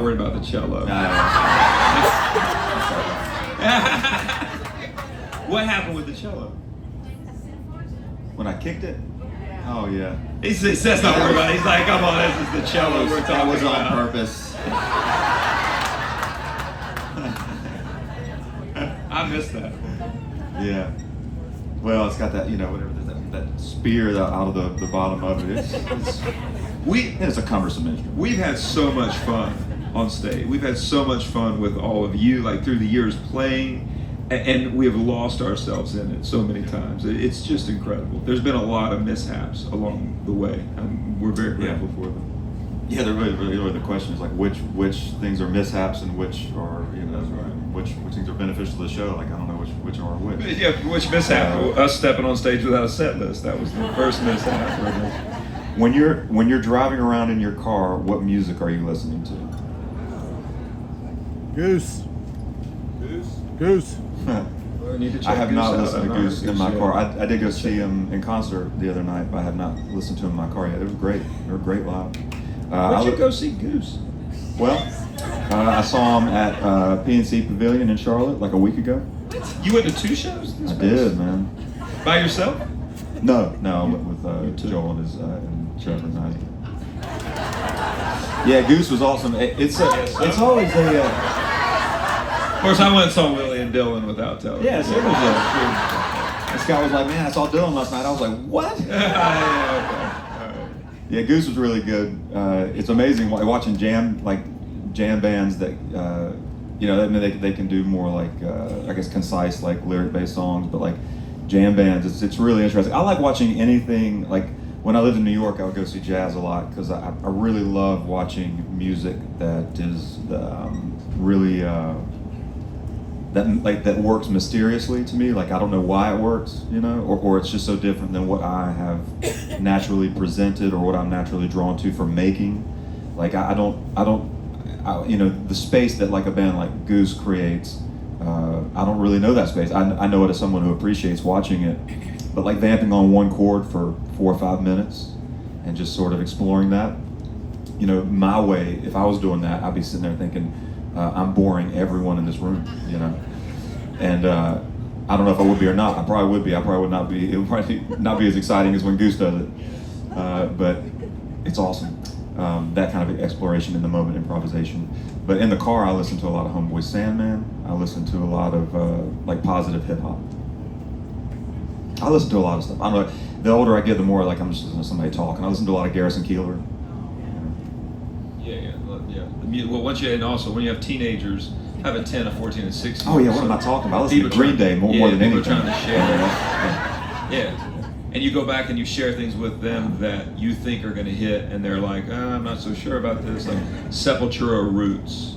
Worried about the cello. What happened with the cello? When I kicked it? Oh yeah. He says not worried about it. He's like, come on, this is the cello we're talking about. That was on purpose. I missed that. Yeah. Well, it's got that, whatever, that spear out of the bottom of it. It's a cumbersome instrument. We've had so much fun on stage. We've had so much fun with all of you, like through the years playing, and we have lost ourselves in it so many times. It's just incredible. There's been a lot of mishaps along the way, and we're very grateful for them. Yeah, they're really the question is like which things are mishaps and which are which things are beneficial to the show. Like I don't know which are which. Yeah, which mishap? Us stepping on stage without a set list. That was the first mishap. When you're driving around in your car, what music are you listening to? Goose. I have not listened to Goose in my car. I did go see him in concert the other night, but I have not listened to him in my car yet. It was great. They were great live. Where'd you go see Goose? Well, I saw him at PNC Pavilion in Charlotte like a week ago. You went to 2 shows? I did, man. By yourself? No, I went with Joel and Trevor and I. Yeah, Goose was awesome. It's always a. Of course, I went and saw Willie and Dylan without telling. Yes, it was this guy was like, man, I saw Dylan last night. I was like, what? Yeah, Goose was really good. It's amazing watching jam bands that they can do more like I guess concise like lyric-based songs, but like jam bands, it's really interesting. I like watching anything like when I lived in New York, I would go see jazz a lot because I really love watching music that is really that works mysteriously to me. Like I don't know why it works, or it's just so different than what I have naturally presented or what I'm naturally drawn to for making. Like I don't the space that like a band like Goose creates. I don't really know that space. I know it as someone who appreciates watching it, but like vamping on one chord for 4 or 5 minutes and just sort of exploring that. My way. If I was doing that, I'd be sitting there thinking. I'm boring everyone in this room, and I don't know if I would be or not. I probably would be. I probably would not be. It would probably not be as exciting as when Goose does it, but it's awesome. That kind of exploration in the moment, improvisation. But in the car, I listen to a lot of Homeboy Sandman. I listen to a lot of like positive hip hop. I listen to a lot of stuff. I don't know. The older I get, the more like I'm just listening to somebody talk, and I listen to a lot of Garrison Keillor. Yeah. Well, when you have teenagers, having 10, a 14, and 16. Oh yeah, what am I talking about? I listen to Green Day more than anything. Trying to share. Yeah. And you go back and you share things with them that you think are going to hit, and they're like, I'm not so sure about this. Like Sepultura Roots.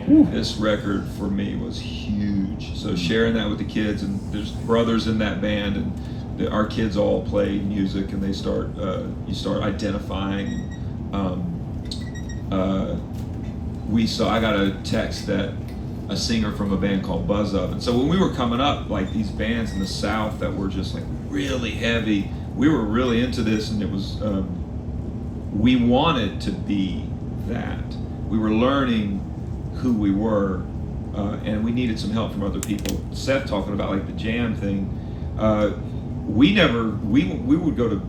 This record for me was huge. So sharing that with the kids, and there's brothers in that band, and our kids all play music, and they start. You start identifying. I got a text that a singer from a band called Buzz Up, and so when we were coming up, like these bands in the South that were just like really heavy, we were really into this, and it was we wanted to be that. We were learning who we were, and we needed some help from other people. Seth talking about like the jam thing. We would go to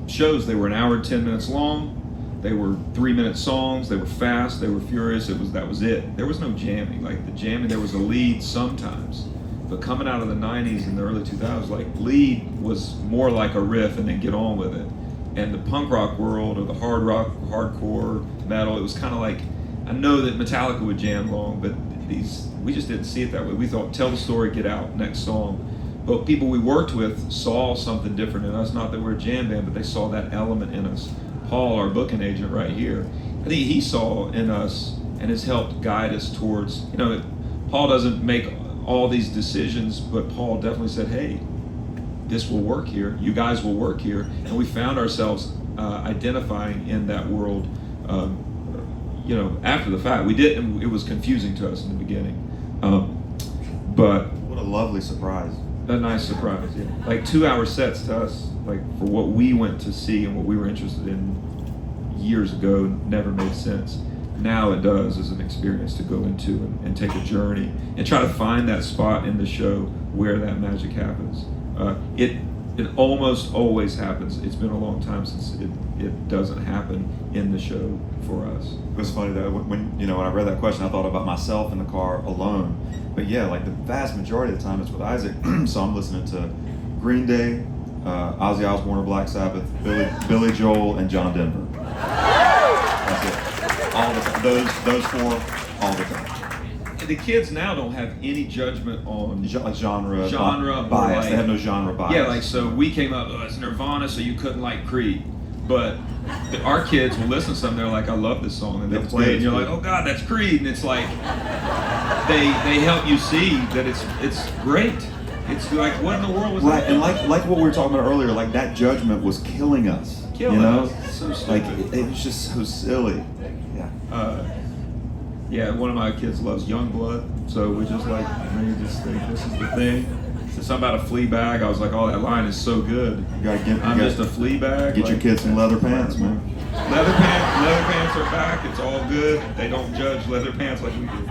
shows. They were an hour and 10 minutes long. They were 3-minute songs. They were fast. They were furious. That was it. There was no jamming. Like the jamming, there was a lead sometimes, but coming out of the 90s and the early 2000s, like lead was more like a riff and then get on with it. And the punk rock world or the hard rock, hardcore metal, it was kind of like, I know that Metallica would jam long, but we just didn't see it that way. We thought, tell the story, get out, next song. But people we worked with saw something different in us. Not that we're a jam band, but they saw that element in us. Paul, our booking agent right here, I think he saw in us and has helped guide us towards, Paul doesn't make all these decisions, but Paul definitely said, hey, this will work here. You guys will work here. And we found ourselves identifying in that world, after the fact. We didn't, it was confusing to us in the beginning. But what a lovely surprise. A nice surprise, yeah. Like 2-hour sets to us, like for what we went to see and what we were interested in years ago, never made sense. now it does as an experience to go into and take a journey and try to find that spot in the show where that magic happens. It almost always happens. It's been a long time since it doesn't happen in the show for us. It was funny though, when I read that question, I thought about myself in the car alone. But yeah, like the vast majority of the time it's with Isaac. So I'm listening to Green Day, Ozzy Osbourne or Black Sabbath, Billy Joel, and John Denver. That's it. All the time. Those four, all the time. The kids now don't have any judgment on Genre or bias. like, They have no genre bias. Yeah, like so we came up, it's Nirvana, so you couldn't like Creed. But our kids will listen to something, they're like, I love this song, and they'll play it, and you're like, oh God, that's Creed, and it's like they help you see that it's great. It's like, what in the world was that? And like what we were talking about earlier, like that judgment was killing us. Killing us. So stupid. Like it was just so silly. Yeah. Yeah, one of my kids loves Youngblood, so we just like, maybe just think this is the thing. So something about a flea bag, I was like, oh, that line is so good. I'm just a flea bag. Get your kids some leather pants, man. Leather pants are back, it's all good. They don't judge leather pants like we do.